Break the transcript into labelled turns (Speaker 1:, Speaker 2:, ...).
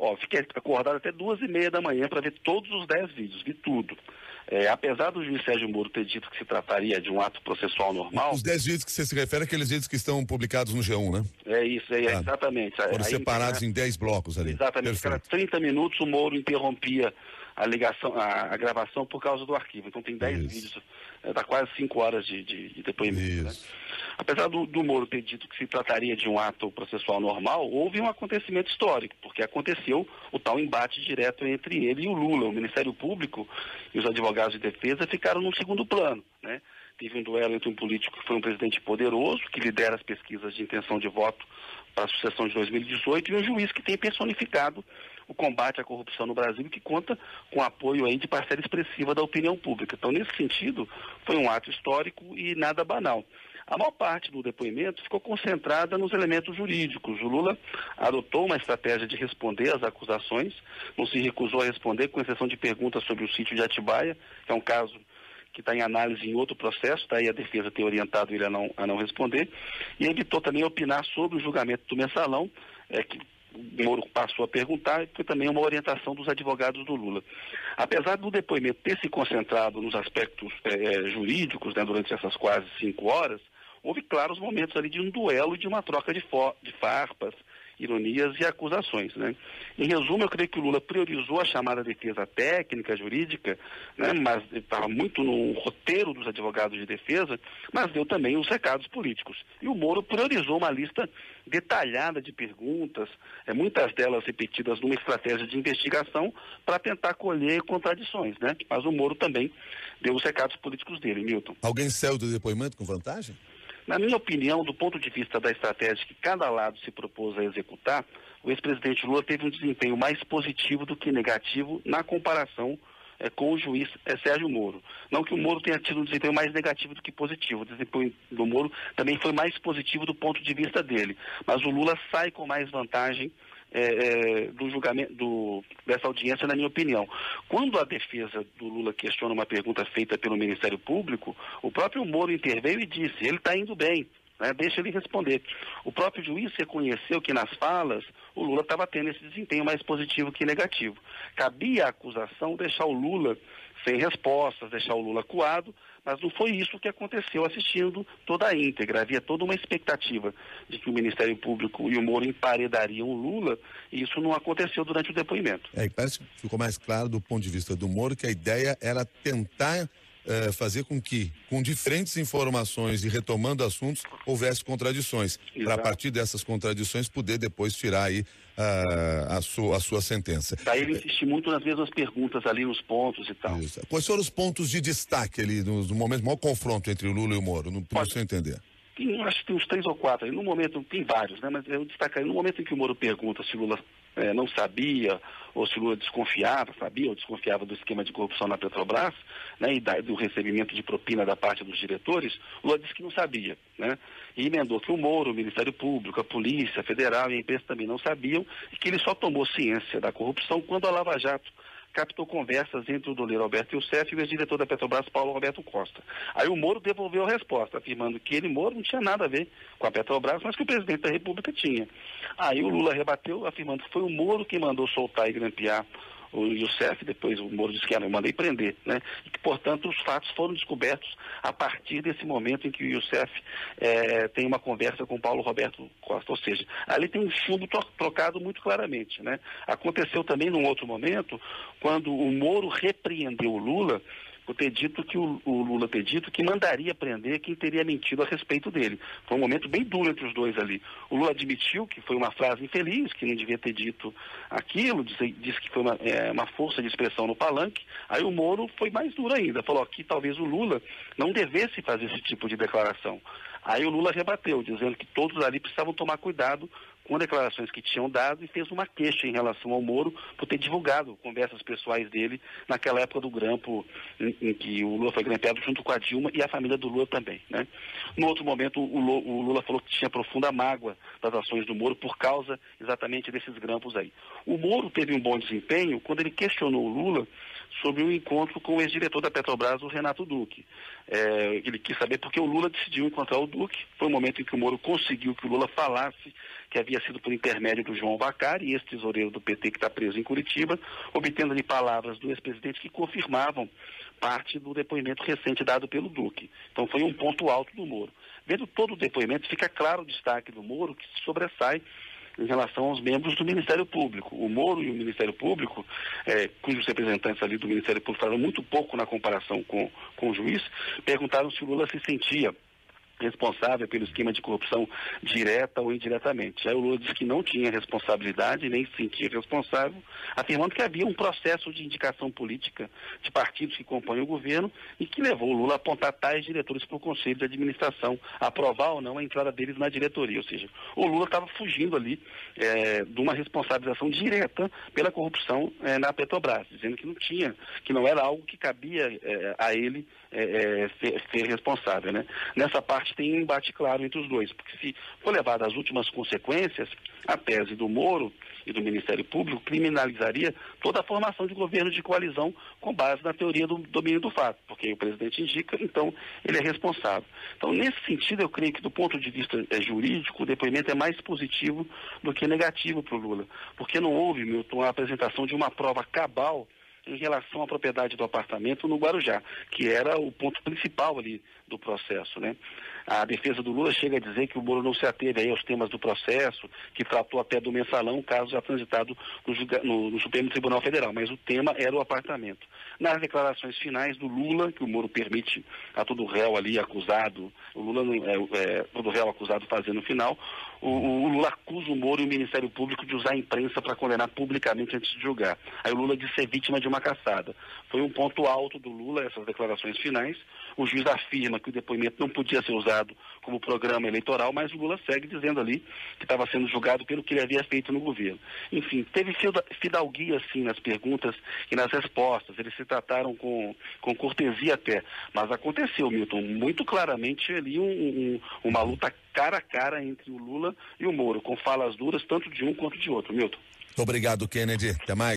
Speaker 1: Ó, fiquei acordado até 2h30 da manhã para ver todos os 10 vídeos, vi tudo. Apesar do juiz Sérgio Moro ter dito que se trataria de um ato processual normal...
Speaker 2: Os 10 vídeos que você se refere àqueles vídeos que estão publicados no G1, né?
Speaker 1: É isso, exatamente.
Speaker 2: Foram separados em 10 blocos ali.
Speaker 1: Exatamente, cada 30 minutos o Moro interrompia a ligação, a gravação por causa do arquivo. Então tem 10 vídeos, dá quase 5 horas de depoimento. Né? Apesar do Moro ter dito que se trataria de um ato processual normal, houve um acontecimento histórico, porque aconteceu o tal embate direto entre ele e o Lula. O Ministério Público e os advogados de defesa ficaram no segundo plano, né? Teve um duelo entre um político que foi um presidente poderoso, que lidera as pesquisas de intenção de voto para a sucessão de 2018, e um juiz que tem personificado o combate à corrupção no Brasil e que conta com apoio aí de parcela expressiva da opinião pública. Então, nesse sentido, foi um ato histórico e nada banal. A maior parte do depoimento ficou concentrada nos elementos jurídicos. O Lula adotou uma estratégia de responder às acusações, não se recusou a responder, com exceção de perguntas sobre o sítio de Atibaia, que é um caso que está em análise em outro processo, daí a defesa tem orientado ele a não responder, e evitou também opinar sobre o julgamento do mensalão, que o Moro passou a perguntar, e foi também uma orientação dos advogados do Lula. Apesar do depoimento ter se concentrado nos aspectos jurídicos, né, durante essas quase 5 horas, houve claros momentos ali de um duelo e de uma troca de farpas, ironias e acusações, né? Em resumo, eu creio que o Lula priorizou a chamada defesa técnica, jurídica, né? Mas estava muito no roteiro dos advogados de defesa, mas deu também os recados políticos. E o Moro priorizou uma lista detalhada de perguntas, muitas delas repetidas numa estratégia de investigação para tentar colher contradições, né? Mas o Moro também deu os recados políticos dele, Milton.
Speaker 2: Alguém saiu do depoimento com vantagem?
Speaker 1: Na minha opinião, do ponto de vista da estratégia que cada lado se propôs a executar, o ex-presidente Lula teve um desempenho mais positivo do que negativo na comparação com o juiz Sérgio Moro. Não que o Moro tenha tido um desempenho mais negativo do que positivo. O desempenho do Moro também foi mais positivo do ponto de vista dele. Mas o Lula sai com mais vantagem do julgamento dessa audiência, na minha opinião. Quando a defesa do Lula questiona uma pergunta feita pelo Ministério Público, o próprio Moro interveio e disse: ele está indo bem, né? Deixa ele responder. O próprio juiz reconheceu que nas falas o Lula estava tendo esse desempenho mais positivo que negativo. Cabia à acusação deixar o Lula sem respostas, deixar o Lula acuado, mas não foi isso que aconteceu assistindo toda a íntegra. Havia toda uma expectativa de que o Ministério Público e o Moro emparedariam o Lula, e isso não aconteceu durante o depoimento.
Speaker 2: E parece que ficou mais claro do ponto de vista do Moro que a ideia era tentar fazer com que, com diferentes informações e retomando assuntos, houvesse contradições. Para a partir dessas contradições poder depois tirar aí a sua sentença.
Speaker 1: Daí ele insiste muito nas mesmas perguntas ali, nos pontos e tal.
Speaker 2: Isso. Quais foram os pontos de destaque ali, no momento, maior confronto entre o Lula e o Moro, no seu entender?
Speaker 1: Acho que tem uns 3 ou 4 aí. No momento, tem vários, né? Mas eu destacaria, no momento em que o Moro pergunta se o Lula não sabia, ou se o Lula desconfiava, sabia ou desconfiava do esquema de corrupção na Petrobras, né, e do recebimento de propina da parte dos diretores, o Lula disse que não sabia, né? E emendou que o Moro, o Ministério Público, a Polícia Federal e a imprensa também não sabiam, e que ele só tomou ciência da corrupção quando a Lava Jato captou conversas entre o doleiro Alberto Youssef e o ex-diretor da Petrobras, Paulo Roberto Costa. Aí o Moro devolveu a resposta, afirmando que ele, Moro, não tinha nada a ver com a Petrobras, mas que o presidente da República tinha. Aí o Lula rebateu, afirmando que foi o Moro quem mandou soltar e grampear o Youssef. Depois o Moro disse que eu mandei prender, né? E que, portanto, os fatos foram descobertos a partir desse momento em que o Youssef tem uma conversa com o Paulo Roberto Costa. Ou seja, ali tem um chumbo trocado muito claramente, né? Aconteceu também num outro momento, quando o Moro repreendeu o Lula por ter dito que o Lula ter dito que mandaria prender quem teria mentido a respeito dele. Foi um momento bem duro entre os dois ali. O Lula admitiu que foi uma frase infeliz, que não devia ter dito aquilo, disse que foi uma força de expressão no palanque. Aí o Moro foi mais duro ainda, falou que talvez o Lula não devesse fazer esse tipo de declaração. Aí o Lula rebateu, dizendo que todos ali precisavam tomar cuidado com declarações que tinham dado, e fez uma queixa em relação ao Moro por ter divulgado conversas pessoais dele naquela época do grampo em que o Lula foi grampeado junto com a Dilma e a família do Lula também, né? No outro momento, o Lula falou que tinha profunda mágoa das ações do Moro por causa exatamente desses grampos aí. O Moro teve um bom desempenho quando ele questionou o Lula sobre o encontro com o ex-diretor da Petrobras, o Renato Duque. Ele quis saber por que o Lula decidiu encontrar o Duque. Foi o momento em que o Moro conseguiu que o Lula falasse que havia sido por intermédio do João Vacari, ex-tesoureiro do PT que está preso em Curitiba, obtendo ali palavras do ex-presidente que confirmavam parte do depoimento recente dado pelo Duque. Então foi um ponto alto do Moro. Vendo todo o depoimento, fica claro o destaque do Moro, que se sobressai em relação aos membros do Ministério Público. O Moro e o Ministério Público, cujos representantes ali do Ministério Público falaram muito pouco na comparação com o juiz, perguntaram se o Lula se sentia responsável pelo esquema de corrupção direta ou indiretamente. Aí o Lula disse que não tinha responsabilidade, nem se sentia responsável, afirmando que havia um processo de indicação política de partidos que compõem o governo e que levou o Lula a apontar tais diretores para o Conselho de Administração, aprovar ou não a entrada deles na diretoria. Ou seja, o Lula estava fugindo ali de uma responsabilização direta pela corrupção na Petrobras, dizendo que não tinha, que não era algo que cabia a ele ser responsável, né? Nessa parte tem um embate claro entre os dois, porque se for levado às últimas consequências, a tese do Moro e do Ministério Público criminalizaria toda a formação de governo de coalizão com base na teoria do domínio do fato, porque o presidente indica, então ele é responsável. Então, nesse sentido, eu creio que do ponto de vista jurídico, o depoimento é mais positivo do que negativo para o Lula, porque não houve, Milton, a apresentação de uma prova cabal em relação à propriedade do apartamento no Guarujá, que era o ponto principal ali do processo, né? A defesa do Lula chega a dizer que o Moro não se ateve aí aos temas do processo, que tratou até do mensalão, caso já transitado no Supremo Tribunal Federal, mas o tema era o apartamento. Nas declarações finais do Lula, que o Moro permite a todo réu ali acusado, o Lula todo réu acusado fazer no final, o Lula acusa o Moro e o Ministério Público de usar a imprensa para condenar publicamente antes de julgar. Aí o Lula diz ser vítima de uma caçada. Foi um ponto alto do Lula, essas declarações finais. O juiz afirma que o depoimento não podia ser usado como programa eleitoral, mas o Lula segue dizendo ali que estava sendo julgado pelo que ele havia feito no governo. Enfim, teve fidalguia, sim, nas perguntas e nas respostas. Eles se trataram com cortesia até. Mas aconteceu, Milton, muito claramente ali uma luta cara a cara entre o Lula e o Moro, com falas duras tanto de um quanto de outro. Milton.
Speaker 2: Obrigado, Kennedy. Até mais.